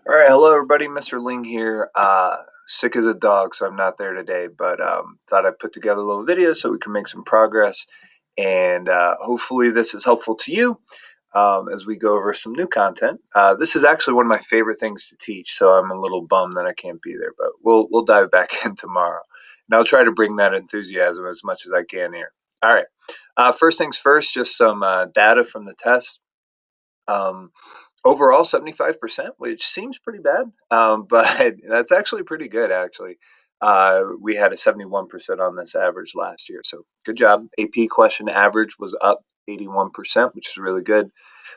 All right, hello everybody, Mr. Ling here. Sick as a dog, so I'm not there today, but thought I'd put together a little video so we can make some progress, and hopefully this is helpful to you as we go over some new content. This is actually one of my favorite things to teach, so I'm a little bummed that I can't be there, but we'll dive back in tomorrow, and I'll try to bring that enthusiasm as much as I can here. All right, first things first, just some data from the test. Um, Overall, 75%, which seems pretty bad, but that's actually pretty good, actually. We had a 71% on this average last year, so good job. AP question average was up 81%, which is really good.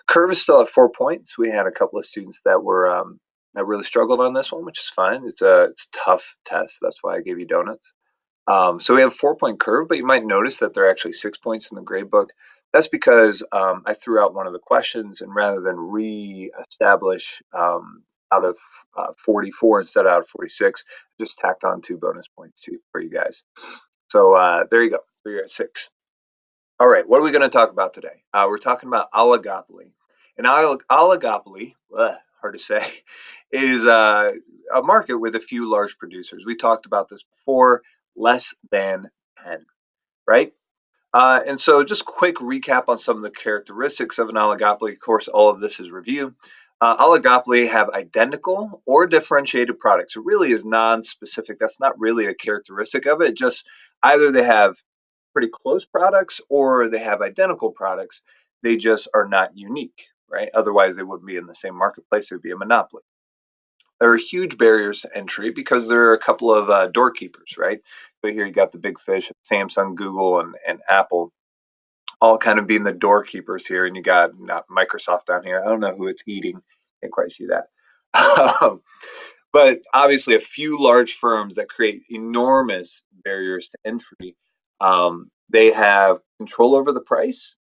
Curve is still at 4 points. We had a couple of students that really struggled on this one, which is fine. It's a tough test. That's why I gave you donuts. So we have 4 point curve, but you might notice that there are actually 6 points in the grade book. That's because I threw out one of the questions, and rather than re-establish out of 44 instead of out of 46, I just tacked on 2 bonus points for you guys. So there you go. So you're at 6. All right, what are we going to talk about today? We're talking about oligopoly. And oligopoly, hard to say, is a market with a few large producers. We talked about this before, less than 10, right? And so just quick recap on some of the characteristics of an oligopoly. Of course, all of this is review. Oligopoly have identical or differentiated products. It really is non-specific. That's not really a characteristic of it. Just either they have pretty close products or they have identical products. They just are not unique, right? Otherwise, they wouldn't be in the same marketplace. It would be a monopoly. There are huge barriers to entry because there are a couple of doorkeepers, right? So here you got the big fish, Samsung, Google, and Apple, all kind of being the doorkeepers here, and you got not Microsoft down here. I don't know who it's eating. Can't quite see that. But obviously, a few large firms that create enormous barriers to entry. They have control over the price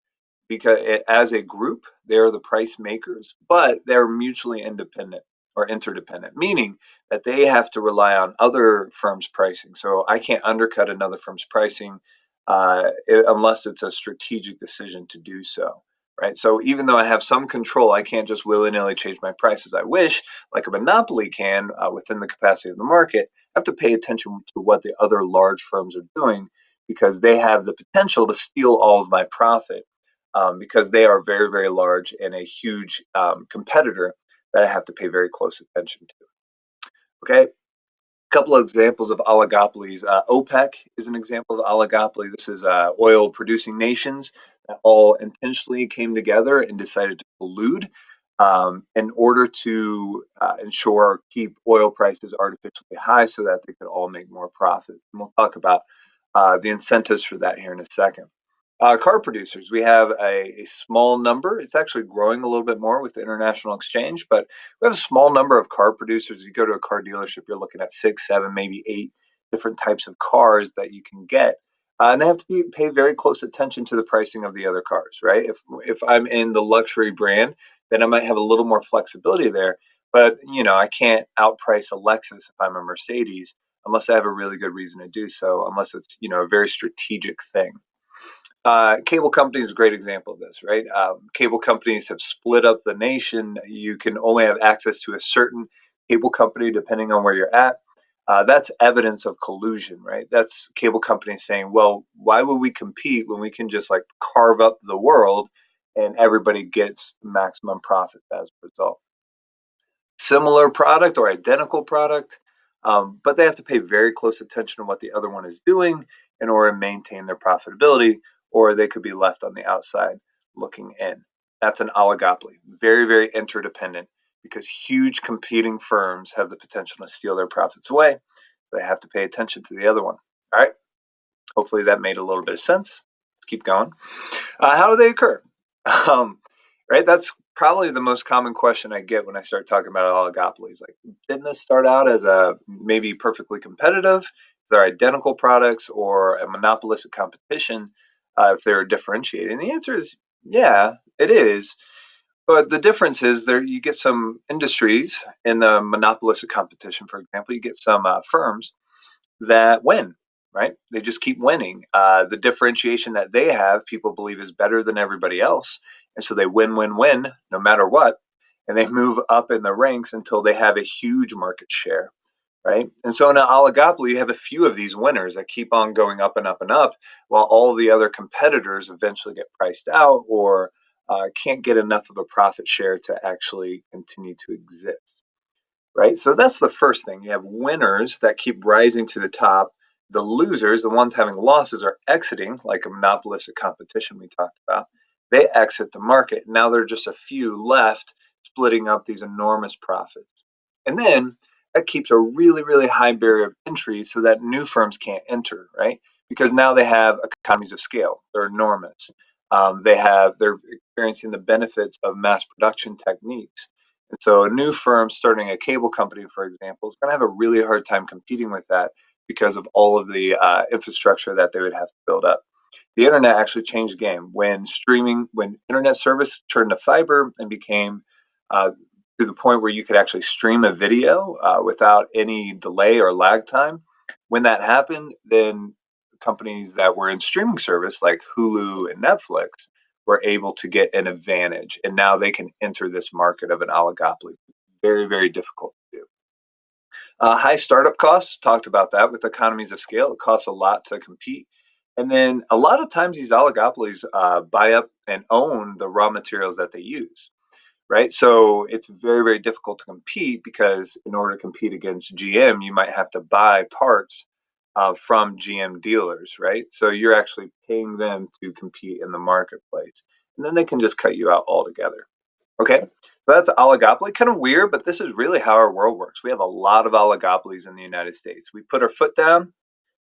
because as a group, they're the price makers, but they're mutually independent or interdependent, meaning that they have to rely on other firms' pricing. So I can't undercut another firm's pricing unless it's a strategic decision to do so. Right. So even though I have some control, I can't just willy nilly change my price as I wish, like a monopoly can within the capacity of the market. I have to pay attention to what the other large firms are doing because they have the potential to steal all of my profit because they are very, very large and a huge competitor that I have to pay very close attention to. Okay, a couple of examples of oligopolies. OPEC is an example of oligopoly. This is oil producing nations that all intentionally came together and decided to collude in order to ensure or keep oil prices artificially high so that they could all make more profit. And we'll talk about the incentives for that here in a second. Car producers, we have a small number. It's actually growing a little bit more with the international exchange, but we have a small number of car producers. You go to a car dealership, you're looking at 6, 7, maybe 8 different types of cars that you can get. And they have to pay very close attention to the pricing of the other cars, right? If I'm in the luxury brand, then I might have a little more flexibility there. But I can't outprice a Lexus if I'm a Mercedes unless I have a really good reason to do so, unless it's a very strategic thing. Cable companies is a great example of this, right? Cable companies have split up the nation. You can only have access to a certain cable company depending on where you're at. That's evidence of collusion, right? That's cable companies saying, well, why would we compete when we can just like carve up the world and everybody gets maximum profit as a result? Similar product or identical product, but they have to pay very close attention to what the other one is doing in order to maintain their profitability, or they could be left on the outside looking in. That's an oligopoly, very, very interdependent because huge competing firms have the potential to steal their profits away. They have to pay attention to the other one. All right. Hopefully that made a little bit of sense. Let's keep going. How do they occur? Right? That's probably the most common question I get when I start talking about oligopolies. Like, didn't this start out as a maybe perfectly competitive, if they're identical products, or a monopolistic competition, if they're differentiated? And the answer is, yeah, it is. But the difference is there you get some industries in the monopolistic competition, for example, you get some firms that win, right? They just keep winning. The differentiation that they have, people believe is better than everybody else. And so they win, win, win, no matter what. and they move up in the ranks until they have a huge market share, right? And so in an oligopoly, you have a few of these winners that keep on going up and up and up, while all the other competitors eventually get priced out or can't get enough of a profit share to actually continue to exist, right? So that's the first thing. You have winners that keep rising to the top. The losers, the ones having losses, are exiting, like a monopolistic competition we talked about. They exit the market. Now there are just a few left, splitting up these enormous profits. And then that keeps a really, really high barrier of entry so that new firms can't enter, right? Because now they have economies of scale. They're enormous. They're experiencing the benefits of mass production techniques. And so a new firm starting a cable company, for example, is going to have a really hard time competing with that because of all of the infrastructure that they would have to build up. The internet actually changed the game when internet service turned to fiber and became to the point where you could actually stream a video without any delay or lag time. When that happened, then companies that were in streaming service like Hulu and Netflix were able to get an advantage, and now they can enter this market of an oligopoly. Very, very difficult to do. High startup costs, talked about that with economies of scale. It costs a lot to compete. And then a lot of times these oligopolies buy up and own the raw materials that they use, right? So it's very, very difficult to compete because in order to compete against GM, you might have to buy parts from GM dealers, right? So you're actually paying them to compete in the marketplace. And then they can just cut you out altogether. Okay, so that's oligopoly. Kind of weird, but this is really how our world works. We have a lot of oligopolies in the United States. We put our foot down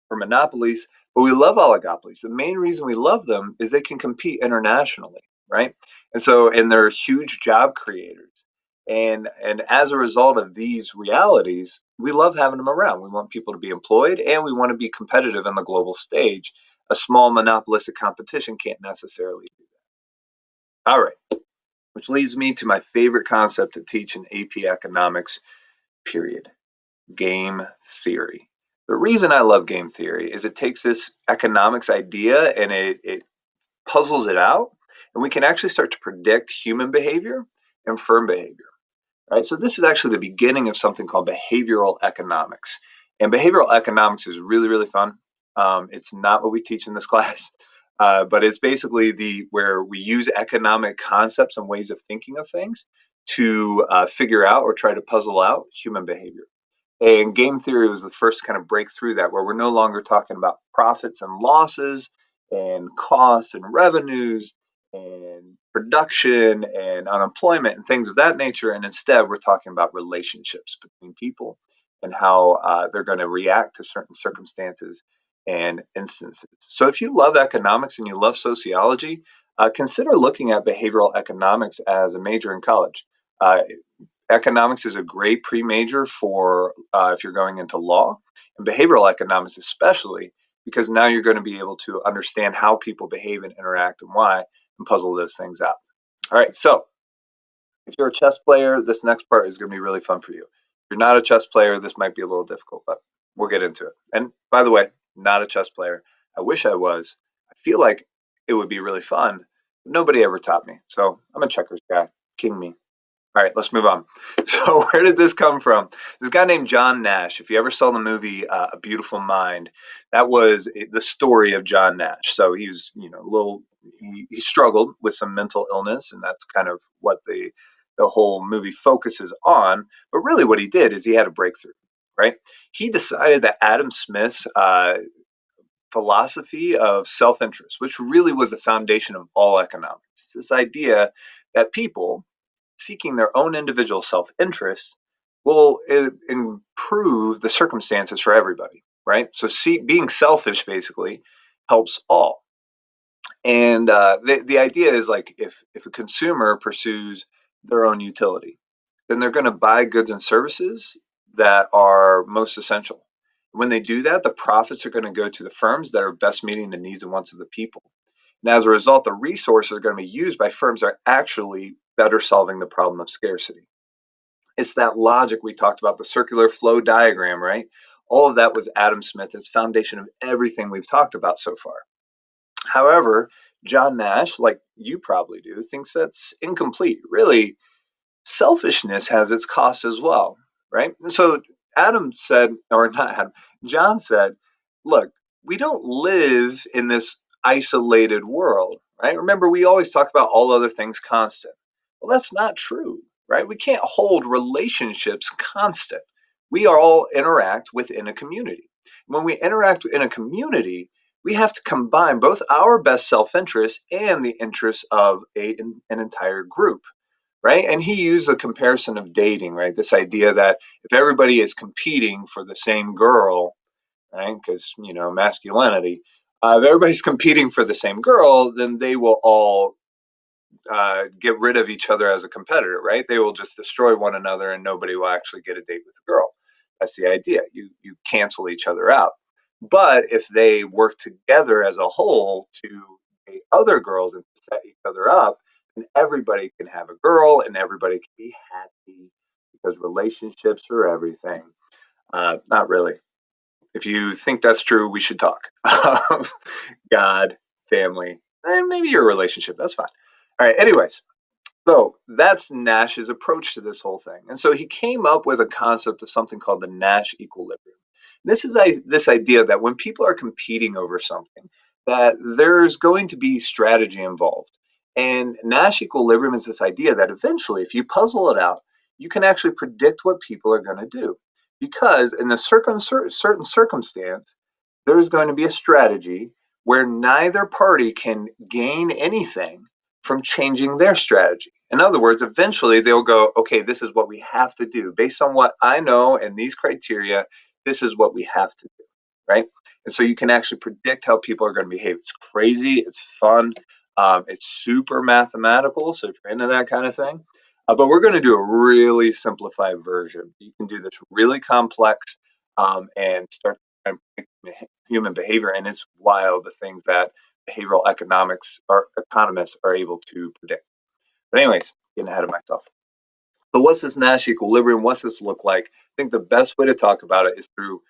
for monopolies, but we love oligopolies. The main reason we love them is they can compete internationally, right? And they're huge job creators. And as a result of these realities, we love having them around. We want people to be employed and we want to be competitive on the global stage. A small monopolistic competition can't necessarily do that. All right, which leads me to my favorite concept to teach in AP economics, period: game theory. The reason I love game theory is it takes this economics idea and it puzzles it out, and we can actually start to predict human behavior and firm behavior. Right? So this is actually the beginning of something called behavioral economics. And behavioral economics is really, really fun. It's not what we teach in this class, but it's basically where we use economic concepts and ways of thinking of things to figure out or try to puzzle out human behavior. And game theory was the first kind of break through that, where we're no longer talking about profits and losses and costs and revenues and production and unemployment and things of that nature. And instead, we're talking about relationships between people and how they're going to react to certain circumstances and instances. So, if you love economics and you love sociology, consider looking at behavioral economics as a major in college. Economics is a great pre-major for if you're going into law, and behavioral economics especially, because now you're going to be able to understand how people behave and interact and why, and puzzle those things out. All right, so if you're a chess player, this next part is going to be really fun for you. If you're not a chess player, this might be a little difficult, but we'll get into it. And by the way, not a chess player. I wish I was. I feel like it would be really fun. Nobody ever taught me, so I'm a checkers guy. King me. All right, let's move on. So, where did this come from? This guy named John Nash. If you ever saw the movie A Beautiful Mind, that was the story of John Nash. So he was, he struggled with some mental illness, and that's kind of what the whole movie focuses on. But really, what he did is he had a breakthrough, right? He decided that Adam Smith's philosophy of self-interest, which really was the foundation of all economics, it's this idea that people seeking their own individual self-interest will improve the circumstances for everybody, right? So being selfish basically helps all. And the idea is like if a consumer pursues their own utility, then they're going to buy goods and services that are most essential. When they do that, the profits are going to go to the firms that are best meeting the needs and wants of the people. And as a result, the resources are going to be used by firms that are actually better solving the problem of scarcity. It's that logic we talked about, the circular flow diagram, right? All of that was Adam Smith. It's foundation of everything we've talked about so far. However, John Nash, like you probably do, thinks that's incomplete. Really, Selfishness has its costs as well, right? And so Adam said, or not Adam, John said, look, we don't live in this isolated world, right? Remember, we always talk about all other things constant. Well, that's not true, right? We can't hold relationships constant. We all interact within a community. When we interact in a community, we have to combine both our best self interest and the interests of an entire group, right? And he used the comparison of dating, right? This idea that if everybody is competing for the same girl, right? Because, masculinity, if everybody's competing for the same girl, then they will all get rid of each other as a competitor, right? They will just destroy one another and nobody will actually get a date with the girl. That's the idea. You cancel each other out. But if they work together as a whole to date other girls and set each other up, then everybody can have a girl and everybody can be happy because relationships are everything. Not really. If you think that's true, we should talk. God, family, and maybe your relationship. That's fine. All right. Anyways, so that's Nash's approach to this whole thing. And so he came up with a concept of something called the Nash equilibrium. This idea that when people are competing over something, that there's going to be strategy involved. And Nash equilibrium is this idea that eventually, if you puzzle it out, you can actually predict what people are going to do. Because in a certain circumstance, there's going to be a strategy where neither party can gain anything from changing their strategy. In other words, eventually they'll go, okay, this is what we have to do. Based on what I know and these criteria, this is what we have to do, right? And so you can actually predict how people are going to behave. It's crazy, it's fun, it's super mathematical. So if you're into that kind of thing, but we're going to do a really simplified version. You can do this really complex and start to predict human behavior, and it's wild the things that behavioral economics or economists are able to predict. But anyways, getting ahead of myself. So what's this Nash equilibrium? What's this look like? I think the best way to talk about it is through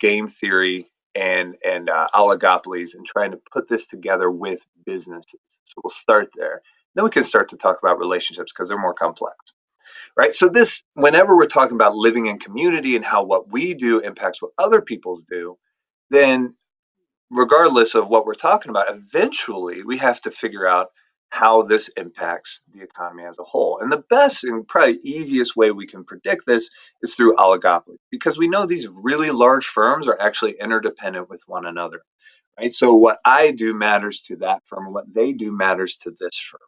game theory and oligopolies and trying to put this together with businesses. So we'll start there. Then we can start to talk about relationships because they're more complex, right? So this, whenever we're talking about living in community and how what we do impacts what other people's do, then regardless of what we're talking about, eventually we have to figure out how this impacts the economy as a whole. And the best and probably easiest way we can predict this is through oligopoly, because we know these really large firms are actually interdependent with one another, right? So what I do matters to that firm, and what they do matters to this firm.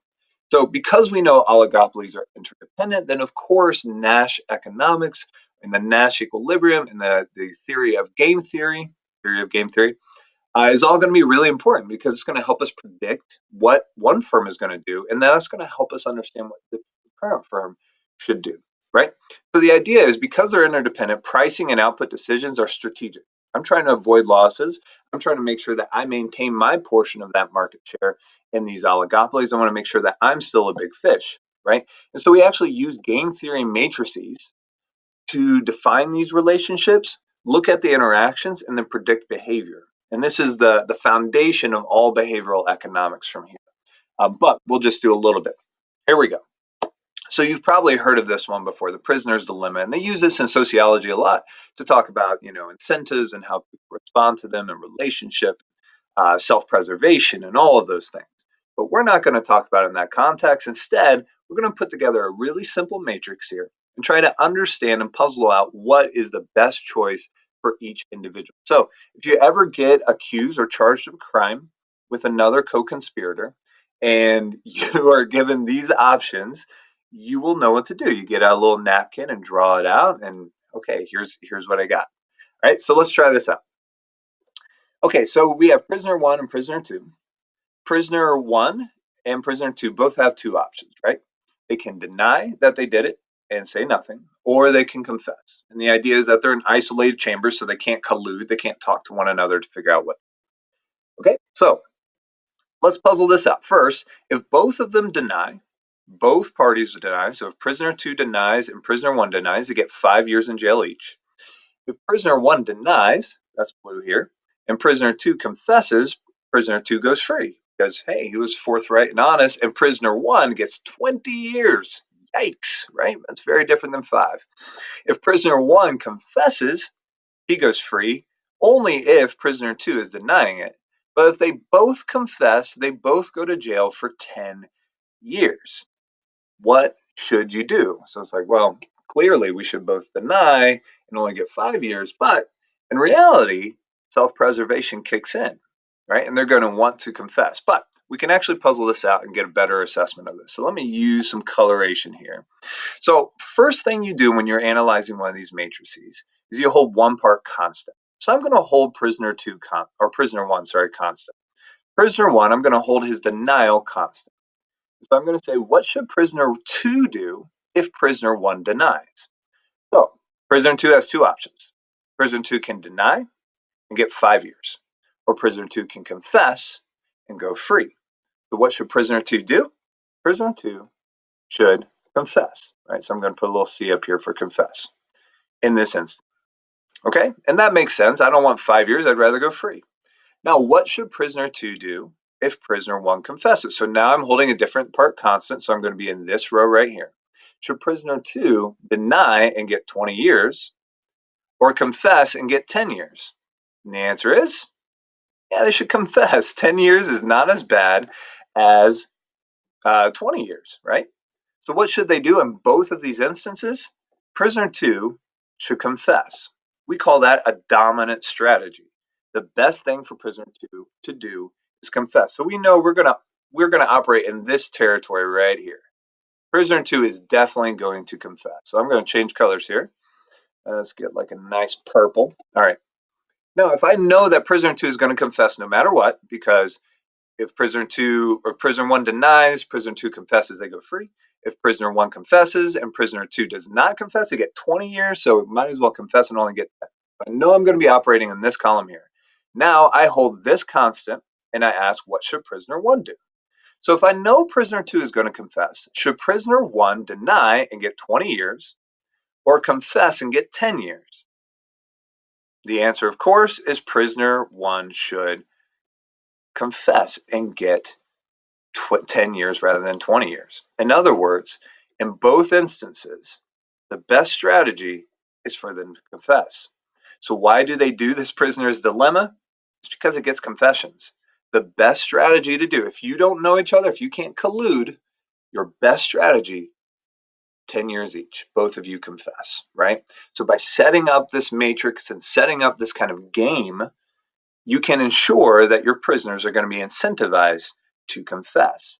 So because we know oligopolies are interdependent, then of course Nash economics and the Nash equilibrium and the theory of game theory, is all going to be really important because it's going to help us predict what one firm is going to do, and that's going to help us understand what the current firm should do, right? So the idea is because they're interdependent, pricing and output decisions are strategic. I'm trying to avoid losses. I'm trying to make sure that I maintain my portion of that market share in these oligopolies. I want to make sure that I'm still a big fish, right? And so we actually use game theory matrices to define these relationships, look at the interactions, and then predict behavior. And this is the foundation of all behavioral economics from here. But we'll just do a little bit. Here we go. So you've probably heard of this one before, the prisoner's dilemma. And they use this in sociology a lot to talk about, incentives and how people respond to them in relationship, self-preservation, and all of those things. But we're not going to talk about it in that context. Instead, we're going to put together a really simple matrix here and try to understand and puzzle out what is the best choice for each individual. So if you ever get accused or charged of a crime with another co-conspirator and you are given these options, you will know what to do. You get out a little napkin and draw it out and okay, here's what I got. All right, so let's try this out. Okay, so we have prisoner one and prisoner two. Prisoner one and prisoner two both have two options, right? They can deny that they did it and say nothing, or they can confess. And the idea is that they're in isolated chambers, so they can't collude, they can't talk to one another to figure out what. Okay, so let's puzzle this out. First, if both of them deny, both parties deny, so if prisoner two denies and prisoner one denies, they get 5 years in jail each. If prisoner one denies, that's blue here, and prisoner two confesses, prisoner two goes free because, hey, he was forthright and honest, and prisoner one gets 20 years. Yikes, right? That's very different than 5. If prisoner 1 confesses, he goes free only if prisoner 2 is denying it. But if they both confess, they both go to jail for 10 years. What should you do? So it's like, well, clearly we should both deny and only get 5 years. But in reality, self preservation kicks in, right? And they're going to want to confess. But we can actually puzzle this out and get a better assessment of this. So let me use some coloration here. So first thing you do when you're analyzing one of these matrices is you hold one part constant. So I'm going to hold prisoner 1, constant. Prisoner 1, I'm going to hold his denial constant. So I'm going to say, what should prisoner 2 do if prisoner 1 denies? So prisoner 2 has two options. Prisoner 2 can deny and get 5 years, or prisoner 2 can confess and go free. So what should prisoner 2 do? Prisoner 2 should confess, right? So I'm going to put a little C up here for confess in this instance. Okay, and that makes sense. I don't want 5 years. I'd rather go free. Now, what should prisoner 2 do if prisoner 1 confesses? So now I'm holding a different part constant, so I'm going to be in this row right here. Should prisoner 2 deny and get 20 years or confess and get 10 years? And the answer is, yeah, they should confess. 10 years is not as bad as 20 years, right? So what should they do in both of these instances? Prisoner 2 should confess. We call that a dominant strategy. The best thing for prisoner 2 to do is confess. So we know we're gonna operate in this territory right here. Prisoner 2 is definitely going to confess. So I'm going to change colors here. Let's get like a nice purple. All right. Now, if I know that prisoner 2 is going to confess no matter what, because if prisoner 2 or prisoner 1 denies, prisoner 2 confesses, they go free. If prisoner 1 confesses and prisoner 2 does not confess, they get 20 years. So might as well confess and only get 10. I know I'm going to be operating in this column here. Now I hold this constant and I ask, what should prisoner 1 do? So if I know prisoner 2 is going to confess, should prisoner 1 deny and get 20 years or confess and get 10 years? The answer, of course, is prisoner 1 should confess and get 10 years rather than 20 years. In other words, in both instances, the best strategy is for them to confess. So why do they do this prisoner's dilemma? It's because it gets confessions. The best strategy to do, if you don't know each other, if you can't collude, your best strategy, 10 years each, both of you confess, right? So by setting up this matrix and setting up this kind of game, you can ensure that your prisoners are going to be incentivized to confess,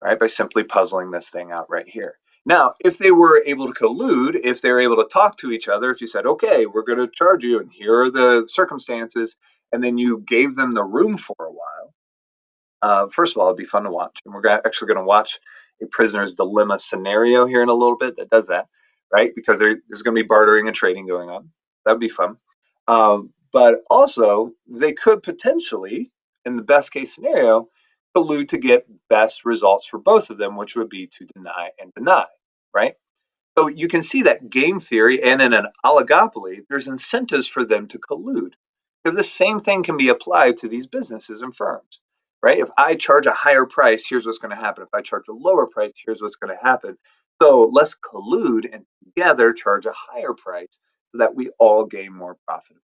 right? By simply puzzling this thing out right here. Now, if they were able to collude, if they're able to talk to each other, if you said, okay, we're going to charge you and here are the circumstances, and then you gave them the room for a while, first of all, it'd be fun to watch. And we're actually going to watch a prisoner's dilemma scenario here in a little bit that does that, right? Because there's going to be bartering and trading going on. That'd be fun. But also, they could potentially, in the best case scenario, collude to get best results for both of them, which would be to deny and deny, right? So you can see that game theory and in an oligopoly, there's incentives for them to collude because the same thing can be applied to these businesses and firms, right? If I charge a higher price, here's what's going to happen. If I charge a lower price, here's what's going to happen. So let's collude and together charge a higher price so that we all gain more profitability.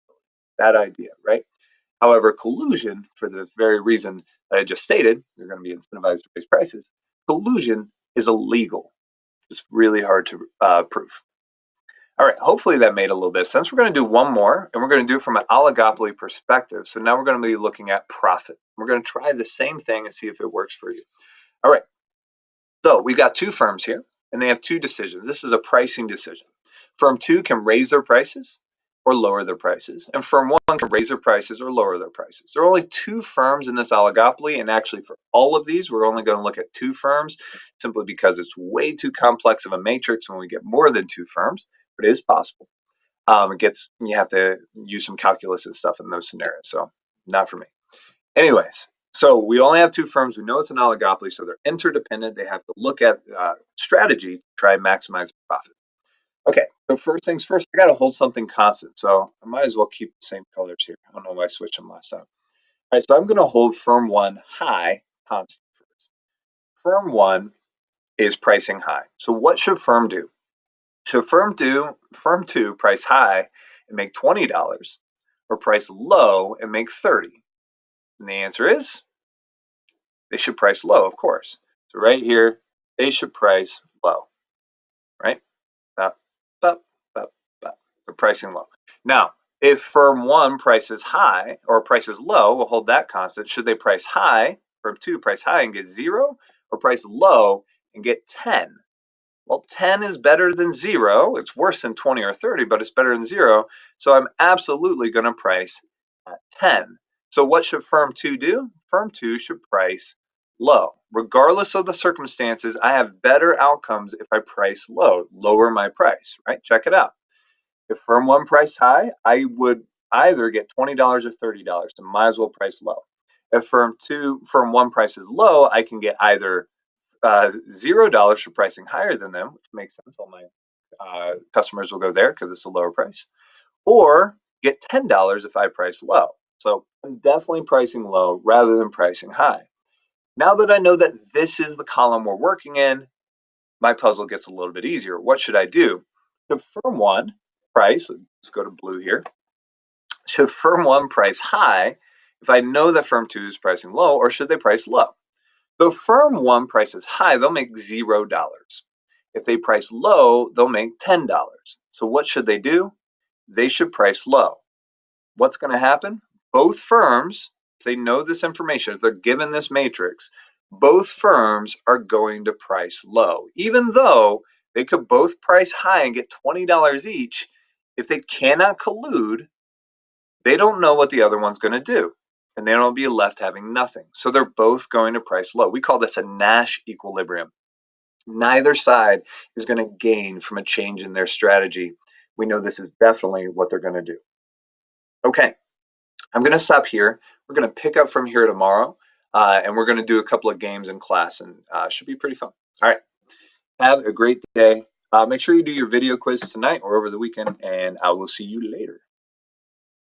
That idea, right? However, collusion, for the very reason that I just stated, you're going to be incentivized to raise prices. Collusion is illegal. It's really hard to prove. All right, hopefully that made a little bit of sense. We're going to do one more, and we're going to do it from an oligopoly perspective. So now we're going to be looking at profit. We're going to try the same thing and see if it works for you. All right, so we've got two firms here, and they have two decisions. This is a pricing decision. Firm 2 can raise their prices or lower their prices, and firm 1 can raise their prices or lower their prices. There are only two firms in this oligopoly, and actually for all of these, we're only going to look at two firms simply because it's way too complex of a matrix when we get more than two firms, but it is possible. You have to use some calculus and stuff in those scenarios, so not for me. Anyways, so we only have two firms. We know it's an oligopoly, so they're interdependent. They have to look at strategy to try and maximize profit. Okay, so first things first, I got to hold something constant. So I might as well keep the same colors here. I don't know why I switched them last time. All right, so I'm going to hold firm 1 high constant first. Firm 1 is pricing high. So what should firm do? Should firm two price high and make $20 or price low and make 30? And the answer is they should price low, of course. So right here, they should price low, right? Up, up, up, up. They're pricing low. Now, if firm one prices high or prices low, we'll hold that constant. Should they price high, firm two price high and get 0, or price low and get 10? Well, 10 is better than 0. It's worse than 20 or 30, but it's better than 0. So I'm absolutely going to price at 10. So what should firm 2 do? Firm 2 should price low. Regardless of the circumstances, I have better outcomes if I price low, lower my price, right? Check it out. If firm 1 priced high, I would either get $20 or $30. So might as well price low. If firm 1 prices low, I can get either $0 for pricing higher than them, which makes sense. All my customers will go there because it's a lower price, or get $10 if I price low. So I'm definitely pricing low rather than pricing high. Now that I know that this is the column we're working in, my puzzle gets a little bit easier. What should I do? Should firm 1 price, let's go to blue here. Should firm 1 price high if I know that firm 2 is pricing low, or should they price low? So firm 1 prices high, they'll make $0. If they price low, they'll make $10. So what should they do? They should price low. What's going to happen? Both firms, if they know this information, if they're given this matrix, both firms are going to price low. Even though they could both price high and get $20 each, if they cannot collude, they don't know what the other one's going to do, and they don't be left having nothing. So they're both going to price low. We call this a Nash equilibrium. Neither side is going to gain from a change in their strategy. We know this is definitely what they're going to do. Okay, I'm going to stop here. We're going to pick up from here tomorrow, and we're going to do a couple of games in class, and it should be pretty fun. All right, have a great day. Make sure you do your video quiz tonight or over the weekend, and I will see you later.